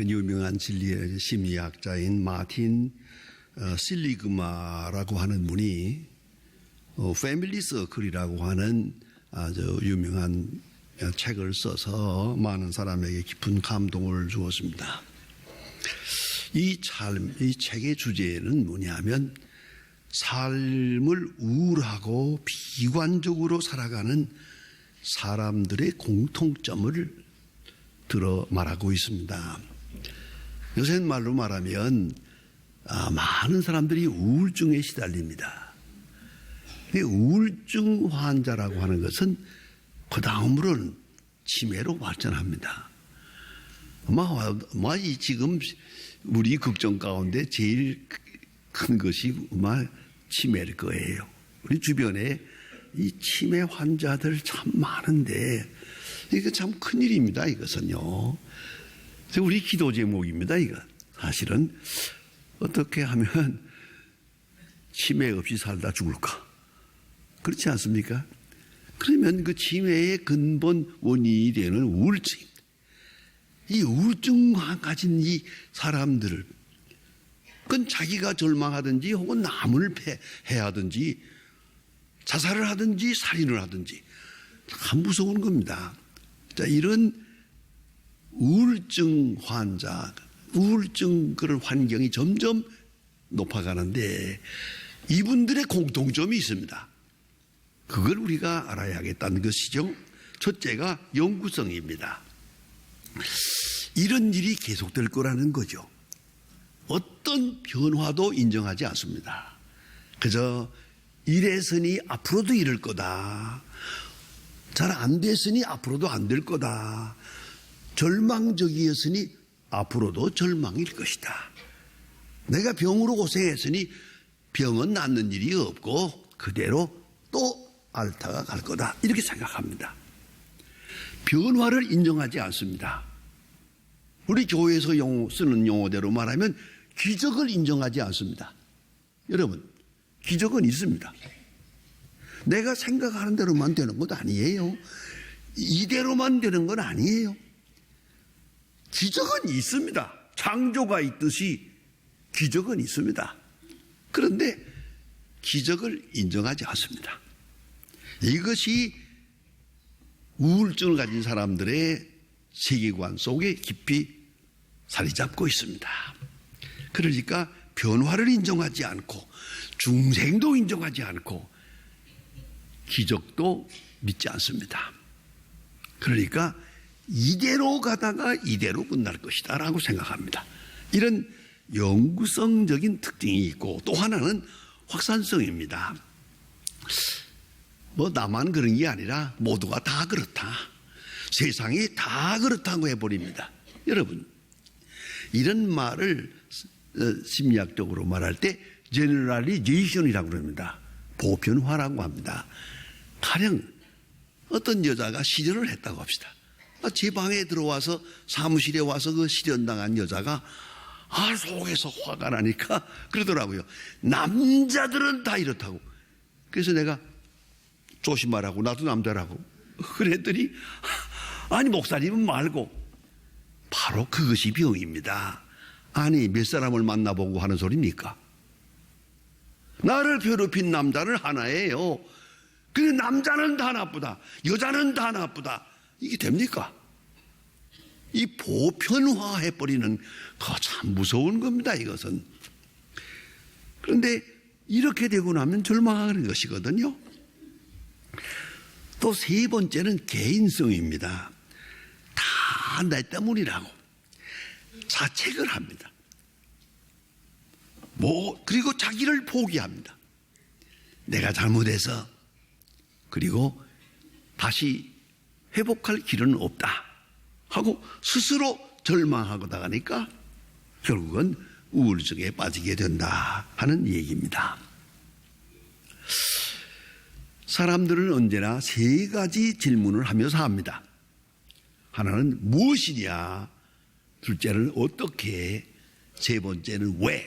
유명한 진리의 심리학자인 마틴 실리그마라고 하는 분이 패밀리 서클이라고 하는 아주 유명한 책을 써서 많은 사람에게 깊은 감동을 주었습니다. 이 책의 주제는 뭐냐면 삶을 우울하고 비관적으로 살아가는 사람들의 공통점을 들어 말하고 있습니다. 요새 말로 말하면 많은 사람들이 우울증에 시달립니다. 우울증 환자라고 하는 것은 그 다음으로는 치매로 발전합니다. 아마 지금 우리 걱정 가운데 제일 큰 것이 아마 치매일 거예요. 우리 주변에 이 치매 환자들 참 많은데 이거 참 큰일입니다. 이것은요. 우리 기도 제목입니다. 이거 사실은 어떻게 하면 치매 없이 살다 죽을까? 그렇지 않습니까? 그러면 그 치매의 근본 원인이 되는 우울증, 이 우울증 가진 이 사람들을 그건 자기가 절망하든지 혹은 남을 해하든지 자살을 하든지 살인을 하든지 참 무서운 겁니다. 자, 이런 우울증 환자, 우울증 그런 환경이 점점 높아가는데 이분들의 공통점이 있습니다. 그걸 우리가 알아야겠다는 것이죠. 첫째가 영구성입니다. 이런 일이 계속될 거라는 거죠. 어떤 변화도 인정하지 않습니다. 그저 이랬으니 앞으로도 이럴 거다. 잘 안 됐으니 앞으로도 안 될 거다. 절망적이었으니 앞으로도 절망일 것이다. 내가 병으로 고생했으니 병은 낫는 일이 없고 그대로 또 앓다가 갈 거다. 이렇게 생각합니다. 변화를 인정하지 않습니다. 우리 교회에서 쓰는 용어대로 말하면 기적을 인정하지 않습니다. 여러분, 기적은 있습니다. 내가 생각하는 대로만 되는 것 아니에요. 이대로만 되는 건 아니에요. 기적은 있습니다. 창조가 있듯이 기적은 있습니다. 그런데 기적을 인정하지 않습니다. 이것이 우울증을 가진 사람들의 세계관 속에 깊이 자리 잡고 있습니다. 그러니까 변화를 인정하지 않고 중생도 인정하지 않고 기적도 믿지 않습니다. 그러니까 이대로 가다가 이대로 끝날 것이다 라고 생각합니다. 이런 영구성적인 특징이 있고 또 하나는 확산성입니다. 나만 그런 게 아니라 모두가 다 그렇다. 세상이 다 그렇다고 해버립니다. 여러분, 이런 말을 심리학적으로 말할 때 제너럴리제이션이라고 합니다. 보편화라고 합니다. 가령 어떤 여자가 실연을 했다고 합시다. 제 방에 들어와서 사무실에 와서 그 실연당한 여자가 속에서 화가 나니까 그러더라고요. 남자들은 다 이렇다고. 그래서 내가 조심하라고, 나도 남자라고 그랬더니 아니 목사님은 말고 바로 그것이 병입니다. 아니 몇 사람을 만나보고 하는 소리입니까? 나를 괴롭힌 남자는 하나예요. 그래 남자는 다 나쁘다, 여자는 다 나쁘다, 이게 됩니까? 이 보편화해버리는 거 참 무서운 겁니다. 이것은. 그런데 이렇게 되고 나면 절망하는 것이거든요. 또 세 번째는 개인성입니다. 다 내 때문이라고 자책을 합니다. 그리고 자기를 포기합니다. 내가 잘못해서 그리고 다시 회복할 길은 없다 하고 스스로 절망하고 나가니까 결국은 우울증에 빠지게 된다 하는 얘기입니다. 사람들은 언제나 세 가지 질문을 하며 삽니다. 하나는 무엇이냐, 둘째는 어떻게, 세 번째는 왜.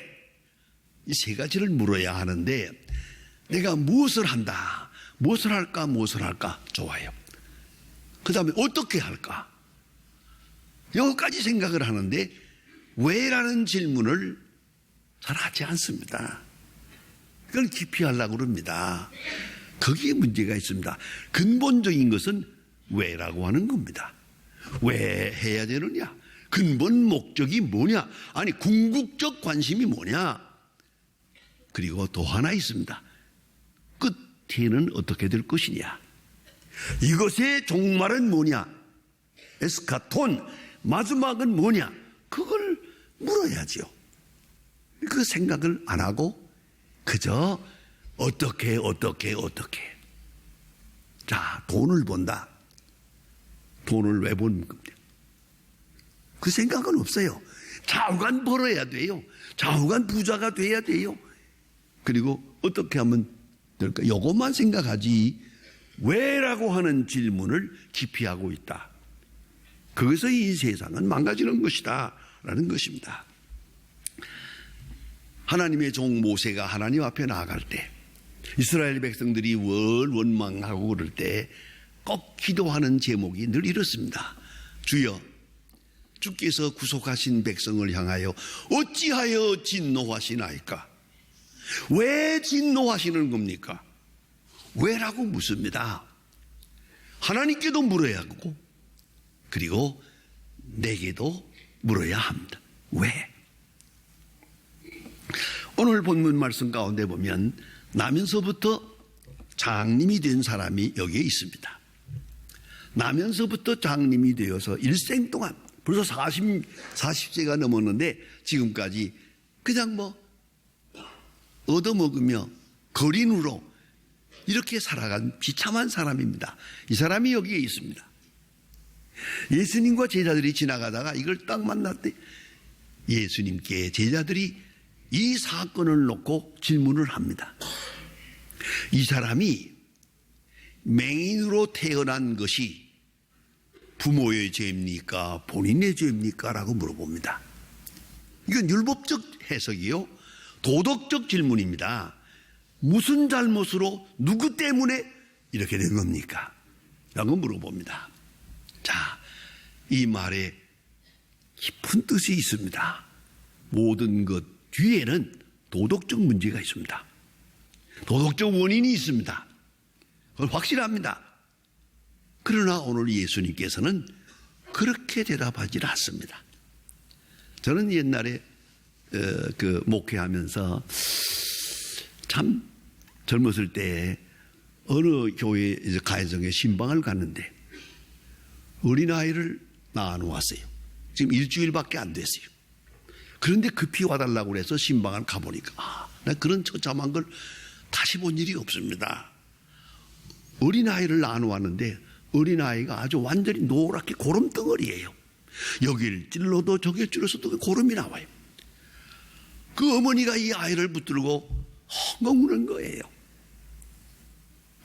이 세 가지를 물어야 하는데 내가 무엇을 한다, 무엇을 할까 좋아요. 그 다음에 어떻게 할까, 여기까지 생각을 하는데 왜라는 질문을 잘 하지 않습니다. 그걸 깊이 하려고 그럽니다. 거기에 문제가 있습니다. 근본적인 것은 왜라고 하는 겁니다. 왜 해야 되느냐? 근본 목적이 뭐냐? 아니, 궁극적 관심이 뭐냐? 그리고 또 하나 있습니다. 끝에는 어떻게 될 것이냐? 이것의 종말은 뭐냐? 에스카톤, 마지막은 뭐냐? 그걸 물어야지요. 그 생각을 안 하고 그저 어떻게. 자, 돈을 번다. 돈을 왜 버는 겁니까? 그 생각은 없어요. 좌우간 벌어야 돼요. 좌우간 부자가 돼야 돼요. 그리고 어떻게 하면 될까? 요것만 생각하지 왜라고 하는 질문을 기피하고 있다. 거기서 이 세상은 망가지는 것이다 라는 것입니다. 하나님의 종 모세가 하나님 앞에 나아갈 때 이스라엘 백성들이 원망하고 그럴 때 꼭 기도하는 제목이 늘 이렇습니다. 주여, 주께서 구속하신 백성을 향하여 어찌하여 진노하시나이까? 왜 진노하시는 겁니까? 왜라고 묻습니다. 하나님께도 물어야 하고 그리고 내게도 물어야 합니다. 왜? 오늘 본문 말씀 가운데 보면 나면서부터 장님이 된 사람이 여기에 있습니다. 나면서부터 장님이 되어서 일생 동안 벌써 40세가 넘었는데 지금까지 그냥 얻어먹으며 거린으로 이렇게 살아간 비참한 사람입니다. 이 사람이 여기에 있습니다. 예수님과 제자들이 지나가다가 이걸 딱 만났대. 예수님께 제자들이 이 사건을 놓고 질문을 합니다. 이 사람이 맹인으로 태어난 것이 부모의 죄입니까? 본인의 죄입니까? 라고 물어봅니다. 이건 율법적 해석이요. 도덕적 질문입니다. 무슨 잘못으로 누구 때문에 이렇게 된 겁니까? 라고 물어봅니다. 자, 이 말에 깊은 뜻이 있습니다. 모든 것 뒤에는 도덕적 문제가 있습니다. 도덕적 원인이 있습니다. 그건 확실합니다. 그러나 오늘 예수님께서는 그렇게 대답하지 않습니다. 저는 옛날에 목회하면서 참 젊었을 때 어느 교회 가해성에 신방을 갔는데 어린아이를 낳아놓았어요. 지금 일주일밖에 안 됐어요. 그런데 급히 와달라고 그래서 신방을 가보니까 나 그런 처참한 걸 다시 본 일이 없습니다. 어린아이를 낳아놓았는데 어린아이가 아주 완전히 노랗게 고름덩어리예요. 여길 찔러도 저길 찔러서도 고름이 나와요. 그 어머니가 이 아이를 붙들고 헝엉 우는 거예요.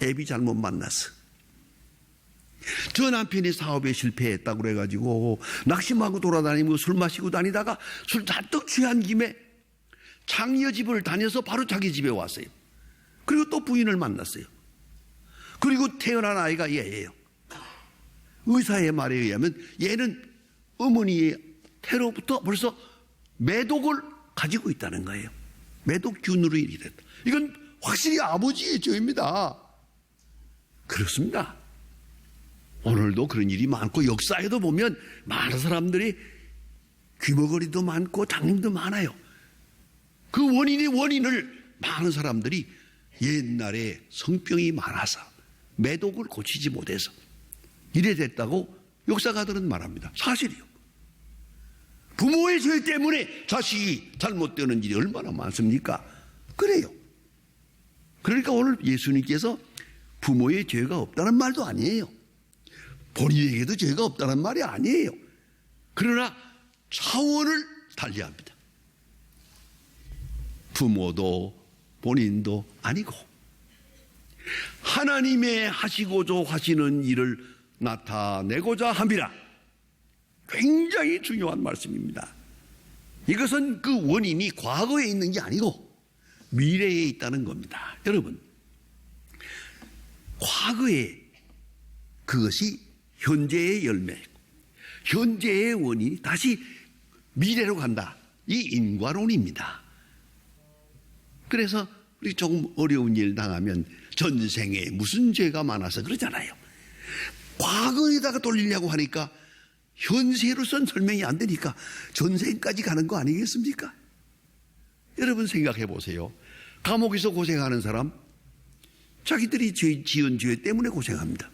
애비 잘못 만났어. 저 남편이 사업에 실패했다고 그래가지고 낙심하고 돌아다니고 술 마시고 다니다가 술 잔뜩 취한 김에 장녀 집을 다녀서 바로 자기 집에 왔어요. 그리고 또 부인을 만났어요. 그리고 태어난 아이가 얘예요. 의사의 말에 의하면 얘는 어머니의 태로부터 벌써 매독을 가지고 있다는 거예요. 매독균으로 일이 됐다. 이건 확실히 아버지의 죄입니다. 그렇습니다. 오늘도 그런 일이 많고 역사에도 보면 많은 사람들이 귀머거리도 많고 장님도 많아요. 그 원인을 많은 사람들이 옛날에 성병이 많아서 매독을 고치지 못해서 이래 됐다고 역사가들은 말합니다. 사실이요. 부모의 죄 때문에 자식이 잘못되는 일이 얼마나 많습니까? 그래요. 그러니까 오늘 예수님께서 부모의 죄가 없다는 말도 아니에요. 본인에게도 죄가 없다는 말이 아니에요. 그러나 차원을 달리합니다. 부모도 본인도 아니고 하나님의 하시고자 하시는 일을 나타내고자 함이라. 굉장히 중요한 말씀입니다. 이것은 그 원인이 과거에 있는 게 아니고 미래에 있다는 겁니다. 여러분, 과거에 그것이 현재의 열매이고 현재의 원인이 다시 미래로 간다. 이 인과론입니다. 그래서 우리 조금 어려운 일 당하면 전생에 무슨 죄가 많아서 그러잖아요. 과거에다가 돌리려고 하니까 현세로선 설명이 안 되니까 전생까지 가는 거 아니겠습니까? 여러분 생각해 보세요. 감옥에서 고생하는 사람, 자기들이 지은 죄 때문에 고생합니다.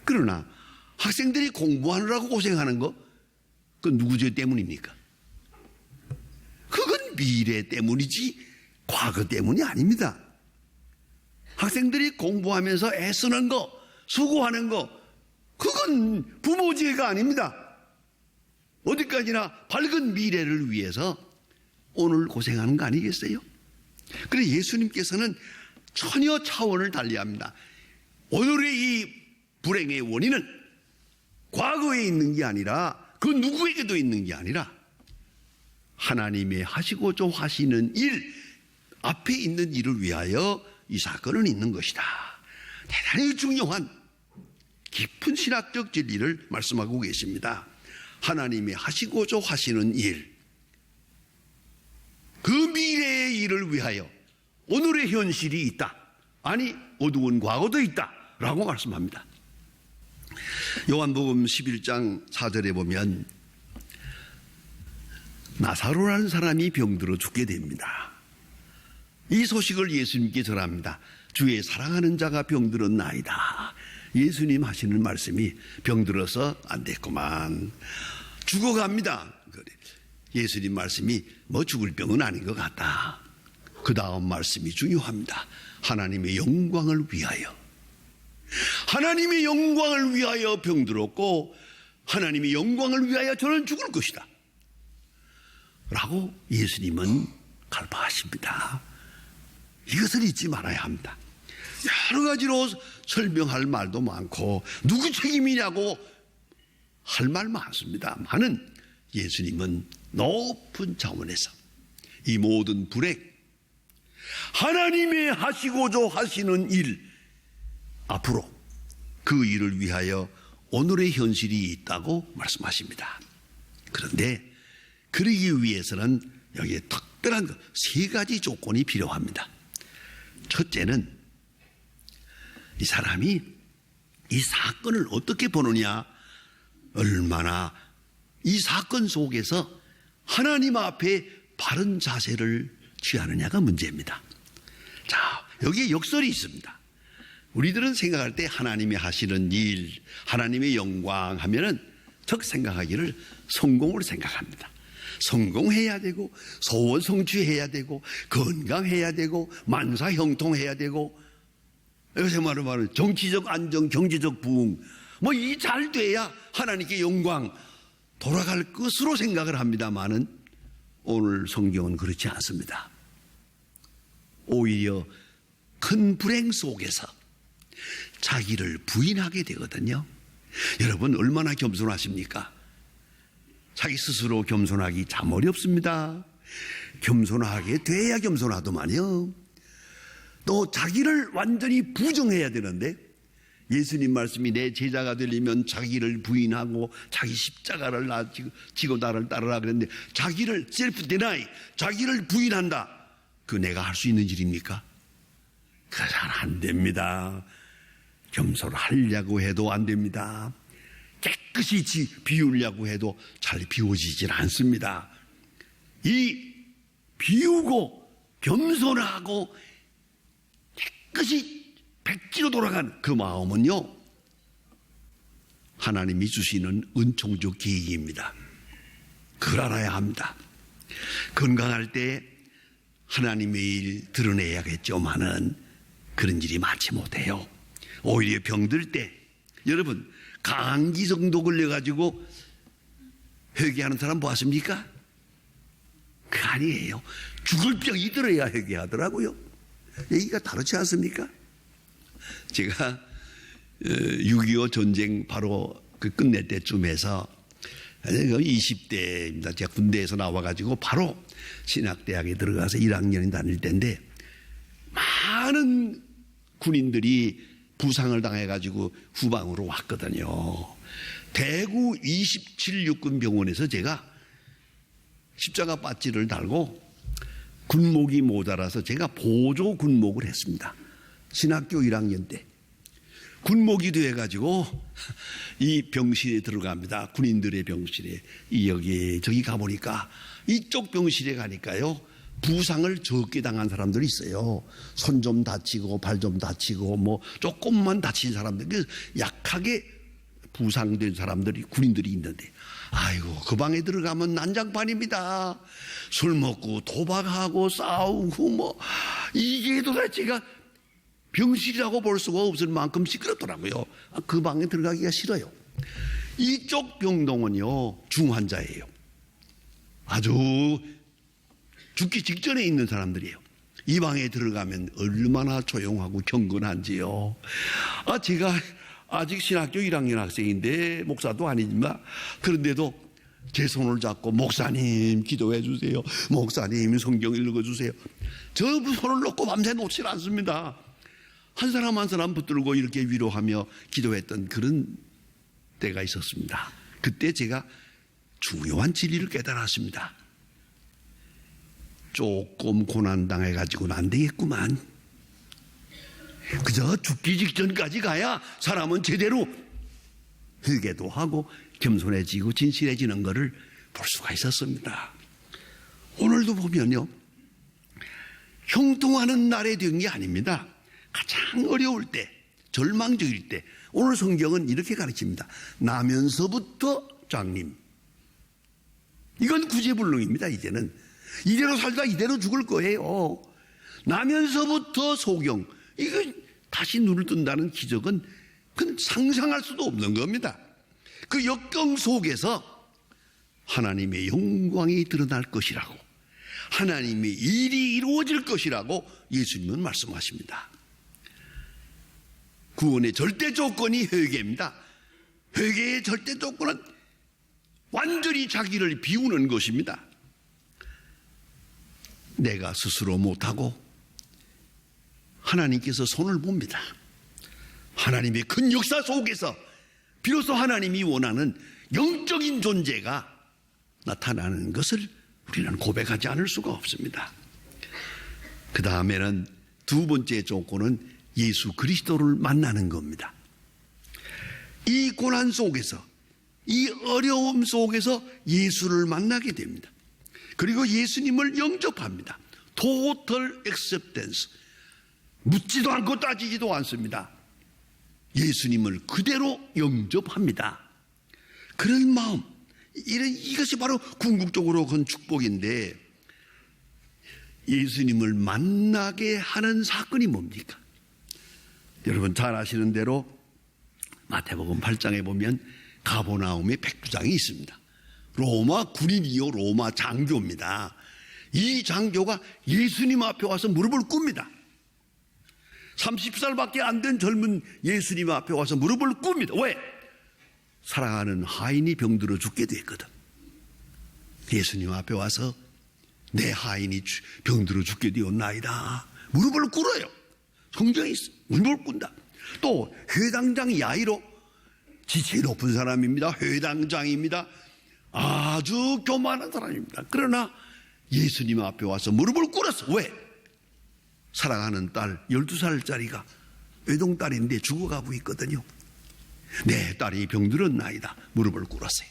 그러나 학생들이 공부하느라고 고생하는 거, 그건 누구 죄 때문입니까? 그건 미래 때문이지 과거 때문이 아닙니다. 학생들이 공부하면서 애쓰는 거, 수고하는 거, 그건 부모 죄가 아닙니다. 어디까지나 밝은 미래를 위해서 오늘 고생하는 거 아니겠어요? 그래 예수님께서는 전혀 차원을 달리합니다. 오늘의 이 불행의 원인은 과거에 있는 게 아니라 그 누구에게도 있는 게 아니라 하나님의 하시고자 하시는 일, 앞에 있는 일을 위하여 이 사건은 있는 것이다. 대단히 중요한 깊은 신학적 진리를 말씀하고 계십니다. 하나님이 하시고자 하시는 일, 그 미래의 일을 위하여 오늘의 현실이 있다. 아니 어두운 과거도 있다 라고 말씀합니다. 요한복음 11장 4절에 보면 나사로라는 사람이 병들어 죽게 됩니다. 이 소식을 예수님께 전합니다. 주의 사랑하는 자가 병들었나이다. 예수님 하시는 말씀이 병들어서 안 됐구만, 죽어갑니다. 예수님 말씀이 뭐 죽을 병은 아닌 것 같다. 그 다음 말씀이 중요합니다. 하나님의 영광을 위하여, 하나님의 영광을 위하여 병들었고 하나님의 영광을 위하여 저는 죽을 것이다 라고 예수님은 갈파하십니다. 이것을 잊지 말아야 합니다. 여러 가지로 설명할 말도 많고 누구 책임이냐고 할 말 많습니다만은 예수님은 높은 차원에서 이 모든 불행, 하나님의 하시고자 하시는 일, 앞으로 그 일을 위하여 오늘의 현실이 있다고 말씀하십니다. 그런데 그러기 위해서는 여기에 특별한 세 가지 조건이 필요합니다. 첫째는 이 사람이 이 사건을 어떻게 보느냐, 얼마나 이 사건 속에서 하나님 앞에 바른 자세를 취하느냐가 문제입니다. 자, 여기에 역설이 있습니다. 우리들은 생각할 때 하나님이 하시는 일, 하나님의 영광 하면은 즉 생각하기를 성공을 생각합니다. 성공해야 되고 소원 성취해야 되고 건강해야 되고 만사 형통해야 되고, 요새 말은 정치적 안정, 경제적 부흥, 뭐 이 잘 돼야 하나님께 영광 돌아갈 것으로 생각을 합니다만은 오늘 성경은 그렇지 않습니다. 오히려 큰 불행 속에서 자기를 부인하게 되거든요. 여러분 얼마나 겸손하십니까? 자기 스스로 겸손하기 참 어렵습니다. 겸손하게 돼야 겸손하더만요. 또 자기를 완전히 부정해야 되는데 예수님 말씀이 내 제자가 되려면 자기를 부인하고 자기 십자가를 지고 나를 따르라 그랬는데 자기를 셀프 데나이, 자기를 부인한다. 그 내가 할 수 있는 일입니까? 그거 잘 안 됩니다. 겸손하려고 해도 안 됩니다. 깨끗이 비우려고 해도 잘 비워지질 않습니다. 이 비우고 겸손하고 깨끗이 백지로 돌아간 그 마음은요, 하나님이 주시는 은총적 계획입니다. 그걸 알아야 합니다. 건강할 때 하나님의 일 드러내야겠지만은 그런 일이 많지 못해요. 오히려 병들 때, 여러분 감기 정도 걸려가지고 회개하는 사람 보았습니까? 그 아니에요. 죽을 병이 들어야 회개하더라고요. 얘기가 다르지 않습니까? 제가 6.25 전쟁 바로 그 끝낼 때쯤에서 20대입니다. 제가 군대에서 나와가지고 바로 신학대학에 들어가서 1학년이 다닐 때인데 많은 군인들이 부상을 당해가지고 후방으로 왔거든요. 대구 27육군 병원에서 제가 십자가 배지를 달고 군목이 모자라서 제가 보조 군목을 했습니다. 신학교 1학년 때. 군목이 돼가지고 이 병실에 들어갑니다. 군인들의 병실에. 여기 저기 가보니까 이쪽 병실에 가니까요, 부상을 적게 당한 사람들이 있어요. 손 좀 다치고 발 좀 다치고 뭐 조금만 다친 사람들, 약하게 부상된 사람들이, 군인들이 있는데, 아이고 그 방에 들어가면 난장판입니다. 술 먹고 도박하고 싸우고 뭐, 이게 도대체가 병실이라고 볼 수가 없을 만큼 시끄럽더라고요. 그 방에 들어가기가 싫어요. 이쪽 병동은요, 중환자예요. 아주 죽기 직전에 있는 사람들이에요. 이 방에 들어가면 얼마나 조용하고 경건한지요. 제가 아직 신학교 1학년 학생인데 목사도 아니지만, 그런데도 제 손을 잡고 목사님 기도해 주세요, 목사님 성경 읽어 주세요. 저 손을 놓고 밤새 놓질 않습니다. 한 사람 한 사람 붙들고 이렇게 위로하며 기도했던 그런 때가 있었습니다. 그때 제가 중요한 진리를 깨달았습니다. 조금 고난당해가지고는 안 되겠구만. 그저 죽기 직전까지 가야 사람은 제대로 회개도 하고 겸손해지고 진실해지는 것을 볼 수가 있었습니다. 오늘도 보면요, 형통하는 날에 된 게 아닙니다. 가장 어려울 때, 절망적일 때, 오늘 성경은 이렇게 가르칩니다. 나면서부터 장림. 이건 구제불능입니다. 이제는 이대로 살다 이대로 죽을 거예요. 나면서부터 소경. 이거 다시 눈을 뜬다는 기적은 그건 상상할 수도 없는 겁니다. 그 역경 속에서 하나님의 영광이 드러날 것이라고, 하나님의 일이 이루어질 것이라고 예수님은 말씀하십니다. 구원의 절대 조건이 회개입니다. 회개의 절대 조건은 완전히 자기를 비우는 것입니다. 내가 스스로 못하고 하나님께서 손을 봅니다. 하나님의 큰 역사 속에서 비로소 하나님이 원하는 영적인 존재가 나타나는 것을 우리는 고백하지 않을 수가 없습니다. 그 다음에는 두 번째 조건은 예수 그리스도를 만나는 겁니다. 이 고난 속에서, 이 어려움 속에서 예수를 만나게 됩니다. 그리고 예수님을 영접합니다. Total acceptance. 묻지도 않고 따지지도 않습니다. 예수님을 그대로 영접합니다. 그런 마음, 이것이 바로 궁극적으로 큰 축복인데, 예수님을 만나게 하는 사건이 뭡니까? 여러분 잘 아시는 대로 마태복음 8장에 보면 가버나움의 백부장이 있습니다. 로마 군인이요, 로마 장교입니다. 이 장교가 예수님 앞에 와서 무릎을 꿇습니다. 30살밖에 안 된 젊은 예수님 앞에 와서 무릎을 꿇습니다. 왜? 사랑하는 하인이 병들어 죽게 됐거든. 예수님 앞에 와서 내 하인이 병들어 죽게 되었나이다. 무릎을 꿇어요. 성경에 있어. 무릎을 꿇는다. 또 회당장 야이로, 지체 높은 사람입니다. 회당장입니다. 아주 교만한 사람입니다. 그러나 예수님 앞에 와서 무릎을 꿇었어. 왜? 사랑하는 딸 12살짜리가 외동딸인데 죽어가고 있거든요. 내 딸이 병들었나이다. 무릎을 꿇었어요.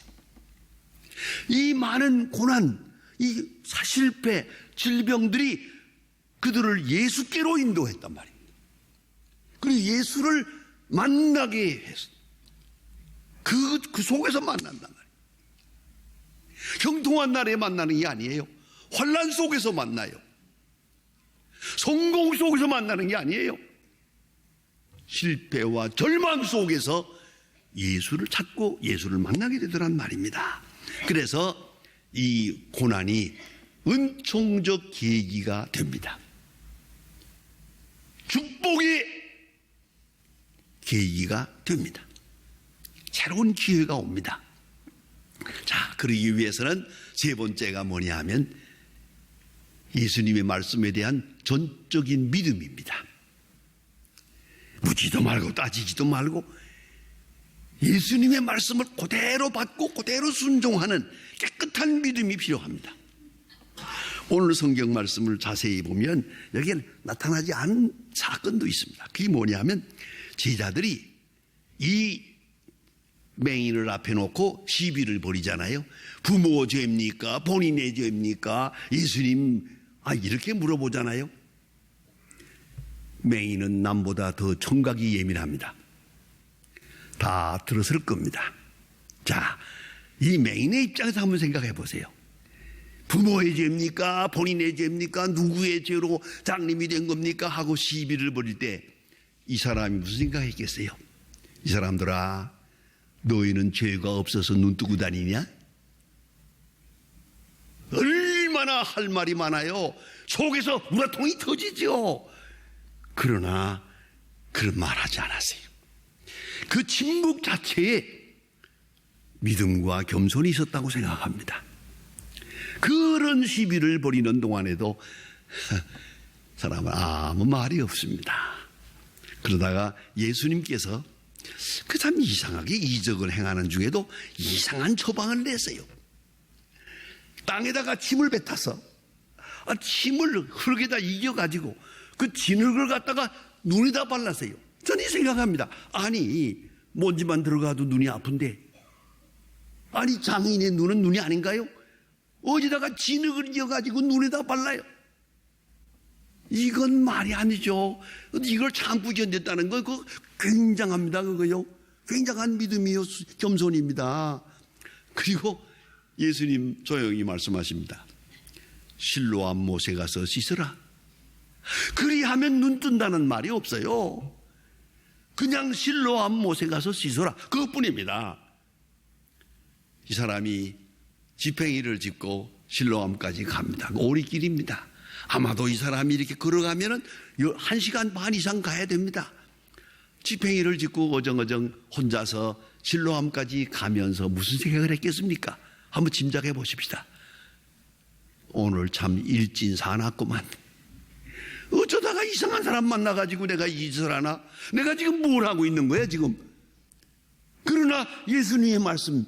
이 많은 고난, 이 실패, 질병들이 그들을 예수께로 인도했단 말입니다. 그리고 예수를 만나게 했어. 그 속에서 만난단 말이에요. 형통한 날에 만나는 게 아니에요. 환난 속에서 만나요. 성공 속에서 만나는 게 아니에요. 실패와 절망 속에서 예수를 찾고 예수를 만나게 되더란 말입니다. 그래서 이 고난이 은총적 계기가 됩니다. 축복의 계기가 됩니다. 새로운 기회가 옵니다. 자, 그러기 위해서는 세 번째가 뭐냐 하면 예수님의 말씀에 대한 전적인 믿음입니다. 묻지도 말고 따지지도 말고 예수님의 말씀을 그대로 받고 그대로 순종하는 깨끗한 믿음이 필요합니다. 오늘 성경 말씀을 자세히 보면 여기에 나타나지 않은 사건도 있습니다. 그게 뭐냐면 제자들이 이 맹인을 앞에 놓고 시비를 벌이잖아요. 부모 죄입니까? 본인의 죄입니까? 예수님 이렇게 물어보잖아요. 맹인은 남보다 더 청각이 예민합니다. 다 들었을 겁니다. 자, 이 맹인의 입장에서 한번 생각해 보세요. 부모의 죄입니까? 본인의 죄입니까? 누구의 죄로 장님이 된 겁니까? 하고 시비를 벌일 때 이 사람이 무슨 생각했겠어요? 이 사람들아, 너희는 죄가 없어서 눈 뜨고 다니냐? 얼마나 할 말이 많아요. 속에서 우라통이 터지죠. 그러나 그런 말 하지 않았어요. 그 침묵 자체에 믿음과 겸손이 있었다고 생각합니다. 그런 시비를 벌이는 동안에도 사람은 아무 말이 없습니다. 그러다가 예수님께서 그 참 이상하게 이적을 행하는 중에도 이상한 처방을 냈어요. 땅에다가 침을 뱉어서 침을 흙에다 이겨가지고 그 진흙을 갖다가 눈에다 발랐어요. 저는 생각합니다. 아니, 먼지만 들어가도 눈이 아픈데, 아니, 장애인의 눈은 눈이 아닌가요? 어디다가 진흙을 이어가지고 눈에다 발라요. 이건 말이 아니죠. 이걸 참고 견뎠다는 건 그거 굉장합니다. 그거요. 굉장한 믿음이요, 겸손입니다. 그리고 예수님 조용히 말씀하십니다. 실로암 못에 가서 씻으라. 그리하면 눈 뜬다는 말이 없어요. 그냥 실로암 못에 가서 씻어라. 그것뿐입니다. 이 사람이 지팽이를 짚고 실로암까지 갑니다. 오리길입니다. 아마도 이 사람이 이렇게 걸어가면은 1시간 반 이상 가야 됩니다. 지팽이를 짚고 어정어정 혼자서 실로암까지 가면서 무슨 생각을 했겠습니까? 한번 짐작해 보십시다. 오늘 참 일진사났구만. 어쩌다가 이상한 사람 만나가지고 내가 이 짓을 하나? 내가 지금 뭘 하고 있는 거야 지금? 그러나 예수님의 말씀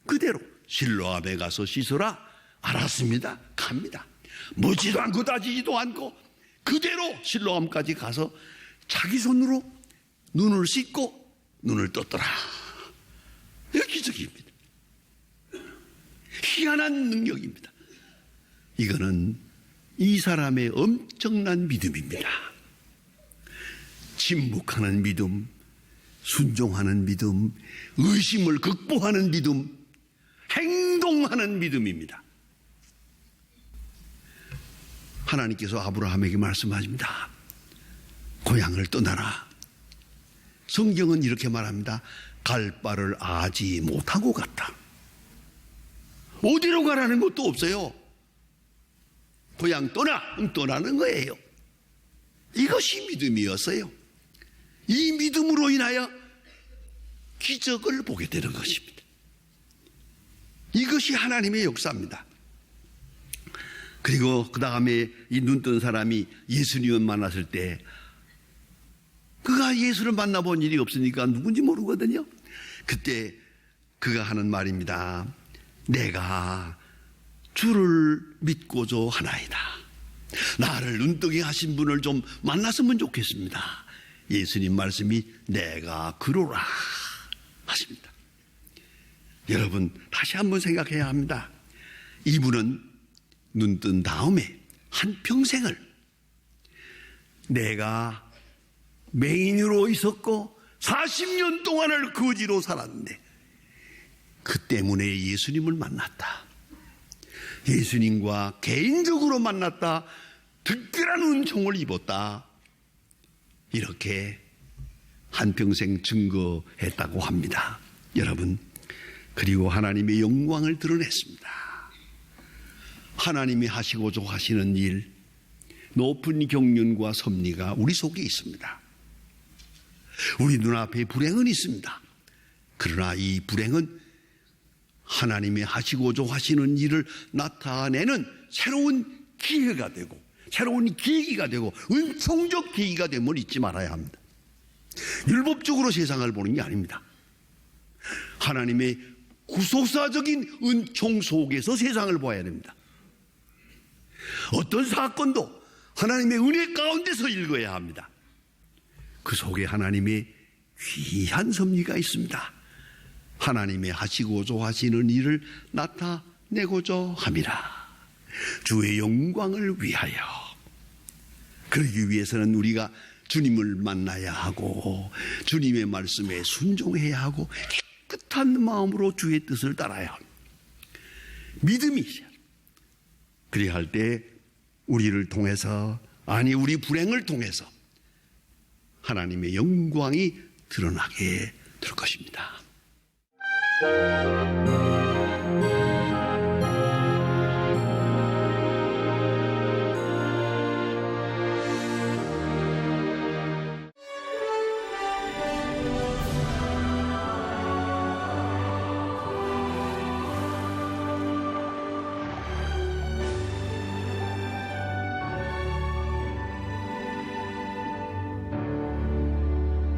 그대로 실로암에 가서 씻어라. 알았습니다. 갑니다. 묻지도 않고 따지지도 않고 그대로 실로암까지 가서 자기 손으로 눈을 씻고 눈을 떴더라. 이거 기적입니다. 희한한 능력입니다. 이거는 이 사람의 엄청난 믿음입니다. 침묵하는 믿음, 순종하는 믿음, 의심을 극복하는 믿음, 행동하는 믿음입니다. 하나님께서 아브라함에게 말씀하십니다. 고향을 떠나라. 성경은 이렇게 말합니다. 갈 바를 아지 못하고 갔다. 어디로 가라는 것도 없어요. 고향 떠나는 거예요. 이것이 믿음이었어요. 이 믿음으로 인하여 기적을 보게 되는 것입니다. 이것이 하나님의 역사입니다. 그리고 그 다음에 이 눈뜬 사람이 예수님을 만났을 때 그가 예수를 만나본 일이 없으니까 누군지 모르거든요. 그때 그가 하는 말입니다. 내가 주를 믿고자 하나이다. 나를 눈뜨게 하신 분을 좀 만났으면 좋겠습니다. 예수님 말씀이 내가 그러라 하십니다. 여러분 다시 한번 생각해야 합니다. 이분은 눈뜬 다음에 한평생을 내가 맹인으로 있었고 40년 동안을 거지로 살았는데 그 때문에 예수님을 만났다. 예수님과 개인적으로 만났다. 특별한 은총을 입었다. 이렇게 한평생 증거했다고 합니다. 여러분, 그리고 하나님의 영광을 드러냈습니다. 하나님이 하시고자 하시는 일, 높은 경륜과 섭리가 우리 속에 있습니다. 우리 눈앞에 불행은 있습니다. 그러나 이 불행은 하나님이 하시고자 하시는 일을 나타내는 새로운 기회가 되고 새로운 계기가 되고 은총적 계기가 됨을 잊지 말아야 합니다. 율법적으로 세상을 보는 게 아닙니다. 하나님의 구속사적인 은총 속에서 세상을 봐야 됩니다. 어떤 사건도 하나님의 은혜 가운데서 읽어야 합니다. 그 속에 하나님의 귀한 섭리가 있습니다. 하나님의 하시고자 하시는 일을 나타내고자 함이라. 주의 영광을 위하여. 그러기 위해서는 우리가 주님을 만나야 하고 주님의 말씀에 순종해야 하고 깨끗한 마음으로 주의 뜻을 따라야 합니다. 믿음이 있어야 합니다. 그래야 할 때 우리를 통해서, 아니 우리 불행을 통해서 하나님의 영광이 드러나게 될 것입니다.